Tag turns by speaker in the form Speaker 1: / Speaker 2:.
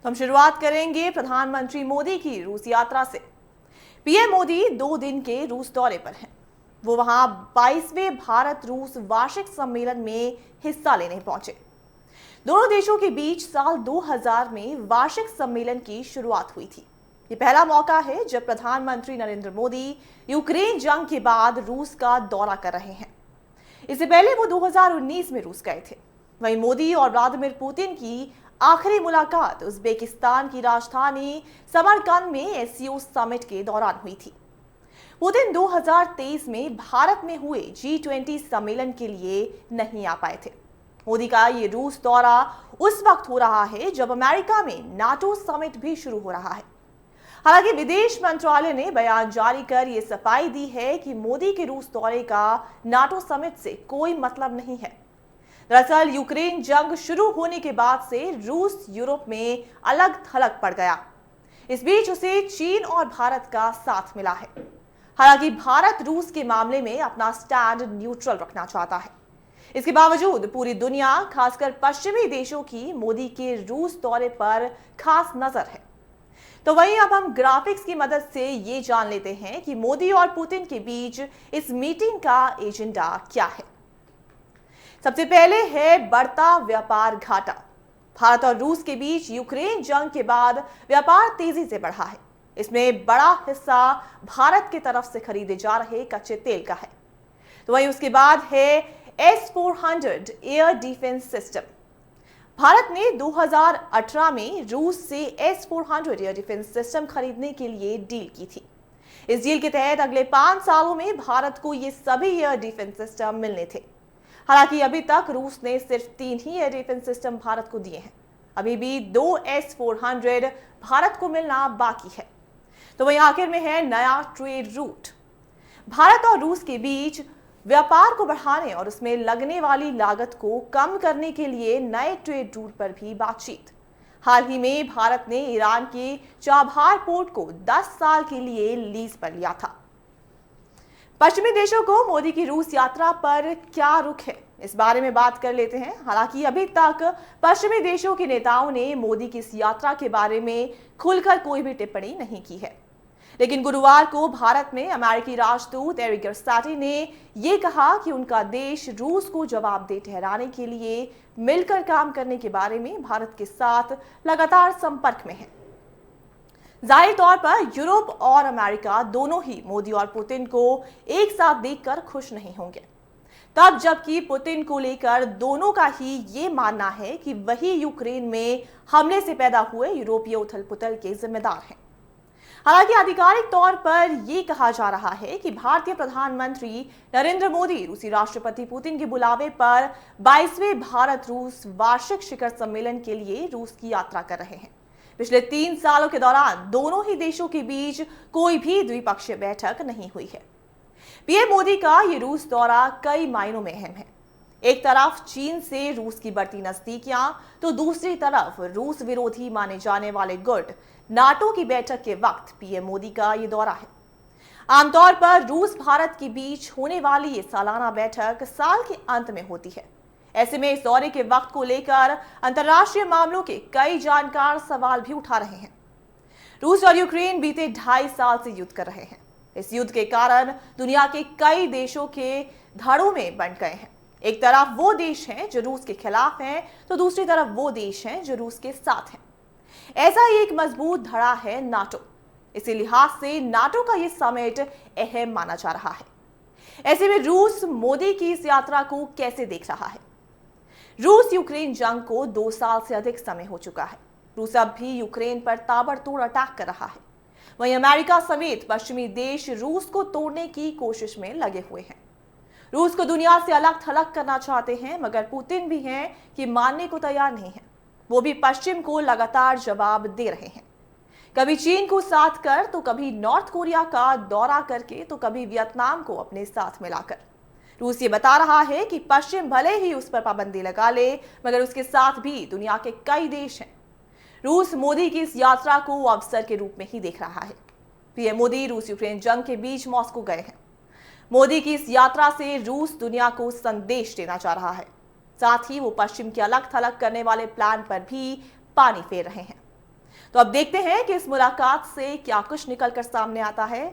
Speaker 1: हम शुरुआत करेंगे प्रधानमंत्री मोदी की रूस यात्रा से। पीएम मोदी 2 दिन के रूस दौरे पर हैं। वो वहां 22वें भारत रूस वार्षिक सम्मेलन में हिस्सा लेने पहुंचे। दोनों देशों के बीच साल 2000 में वार्षिक सम्मेलन की शुरुआत हुई थी। ये पहला मौका है जब प्रधानमंत्री नरेंद्र मोदी यूक्रेन जंग के बाद रूस का दौरा कर रहे हैं। इससे पहले वो 2019 में रूस गए थे। वहीं मोदी और व्लादिमीर पुतिन की आखिरी मुलाकात उज्बेकिस्तान की राजधानी समरकंद में एससीओ समिट के दौरान हुई थी। पुतिन 2023 में भारत में हुए G20 सम्मेलन के लिए नहीं आ पाए थे। मोदी का ये रूस दौरा उस वक्त हो रहा है जब अमेरिका में नाटो समिट भी शुरू हो रहा है। हालांकि विदेश मंत्रालय ने बयान जारी कर ये सफाई दी है कि मोदी के रूस दौरे का नाटो समिट से कोई मतलब नहीं है। दरअसल यूक्रेन जंग शुरू होने के बाद से रूस यूरोप में अलग थलग पड़ गया। इस बीच उसे चीन और भारत का साथ मिला है। हालांकि भारत रूस के मामले में अपना स्टैंड न्यूट्रल रखना चाहता है। इसके बावजूद पूरी दुनिया, खासकर पश्चिमी देशों की मोदी के रूस दौरे पर खास नजर है। तो वहीं अब हम ग्राफिक्स की मदद से ये जान लेते हैं कि मोदी और पुतिन के बीच इस मीटिंग का एजेंडा क्या है। सबसे पहले है बढ़ता व्यापार घाटा। भारत और रूस के बीच यूक्रेन जंग के बाद व्यापार तेजी से बढ़ा है। इसमें बड़ा हिस्सा भारत की तरफ से खरीदे जा रहे कच्चे तेल का है। तो वहीं उसके बाद है S-400 air defence system. Bharat ने 2018 में रूस से S-400 एयर डिफेंस सिस्टम खरीदने के लिए डील की थी। इस डील के तहत अगले 5 सालों में भारत को ये सभी एयर डिफेंस सिस्टम मिलने थे। हालांकि अभी तक रूस ने सिर्फ 3 ही एयर डिफेंस सिस्टम भारत को दिए हैं। अभी भी 2 S-400 भारत को मिलना बाकी है। तो वहीं आखिर में है नया ट्रेड रूट। भारत और रूस के बीच व्यापार को बढ़ाने और उसमें लगने वाली लागत को कम करने के लिए नए ट्रेड रूट पर भी बातचीत। हाल ही में भारत ने ईरान के चाबहार पोर्ट को 10 साल के लिए लीज पर लिया था। पश्चिमी देशों को मोदी की रूस यात्रा पर क्या रुख है, इस बारे में बात कर लेते हैं। हालांकि अभी तक पश्चिमी देशों के नेताओं ने मोदी की इस यात्रा के बारे में खुलकर कोई भी टिप्पणी नहीं की है। लेकिन गुरुवार को भारत में अमेरिकी राजदूत एरिक गर्साटी ने यह कहा कि उनका देश रूस को जवाबदेह ठहराने के लिए मिलकर काम करने के बारे में भारत के साथ लगातार संपर्क में है। जाहिर तौर पर यूरोप और अमेरिका दोनों ही मोदी और पुतिन को एक साथ देखकर खुश नहीं होंगे, तब जबकि पुतिन को लेकर दोनों का ही ये मानना है कि वही यूक्रेन में हमले से पैदा हुए यूरोपीय उथल-पुथल के जिम्मेदार हैं। हालांकि आधिकारिक तौर पर यह कहा जा रहा है कि भारतीय प्रधानमंत्री नरेंद्र मोदी रूसी राष्ट्रपति पुतिन के बुलावे पर 22वें भारत रूस वार्षिक शिखर सम्मेलन के लिए रूस की यात्रा कर रहे हैं। पिछले 3 सालों के दौरान दोनों ही देशों के बीच कोई भी द्विपक्षीय बैठक नहीं हुई है। पीएम मोदी का ये रूस दौरा कई मायनों में अहम है। एक तरफ चीन से रूस की बढ़ती नजदीकियां, तो दूसरी तरफ रूस विरोधी माने जाने वाले गुट नाटो की बैठक के वक्त पीएम मोदी का ये दौरा है। आमतौर पर रूस भारत के बीच होने वाली ये सालाना बैठक साल के अंत में होती है। ऐसे में इस दौरे के वक्त को लेकर अंतर्राष्ट्रीय मामलों के कई जानकार सवाल भी उठा रहे हैं। रूस और यूक्रेन बीते 2.5 साल से युद्ध कर रहे हैं। इस युद्ध के कारण दुनिया के कई देशों के धड़ों में बंट गए हैं। एक तरफ वो देश हैं जो रूस के खिलाफ हैं, तो दूसरी तरफ वो देश हैं जो रूस के साथ हैं। ऐसा ही एक मजबूत धड़ा है नाटो। इसी लिहाज से नाटो का ये समिट अहम माना जा रहा है। ऐसे में रूस मोदी की इस यात्रा को कैसे देख रहा है? रूस यूक्रेन जंग को 2 साल से अधिक समय हो चुका है। रूस अब भी यूक्रेन पर ताबड़तोड़ अटैक कर रहा है। वहीं अमेरिका समेत पश्चिमी देश रूस को तोड़ने की कोशिश में लगे हुए हैं। रूस को दुनिया से अलग थलग करना चाहते हैं, मगर पुतिन भी हैं कि मानने को तैयार नहीं है। वो भी पश्चिम को लगातार जवाब दे रहे हैं। कभी चीन को साथ कर, तो कभी नॉर्थ कोरिया का दौरा करके, तो कभी वियतनाम को अपने साथ मिलाकर। रूस ये बता रहा है कि पश्चिम भले ही उस पर पाबंदी लगा ले, मगर उसके साथ भी दुनिया के कई देश हैं। रूस मोदी की इस यात्रा को अवसर के रूप में ही देख रहा है। पीएम मोदी रूस यूक्रेन जंग के बीच मॉस्को गए हैं। मोदी की इस यात्रा से रूस दुनिया को संदेश देना चाह रहा है। साथ ही वो पश्चिम के अलग थलग करने वाले प्लान पर भी पानी फेर रहे हैं। तो अब देखते हैं कि इस मुलाकात से क्या कुछ निकलकर सामने आता है।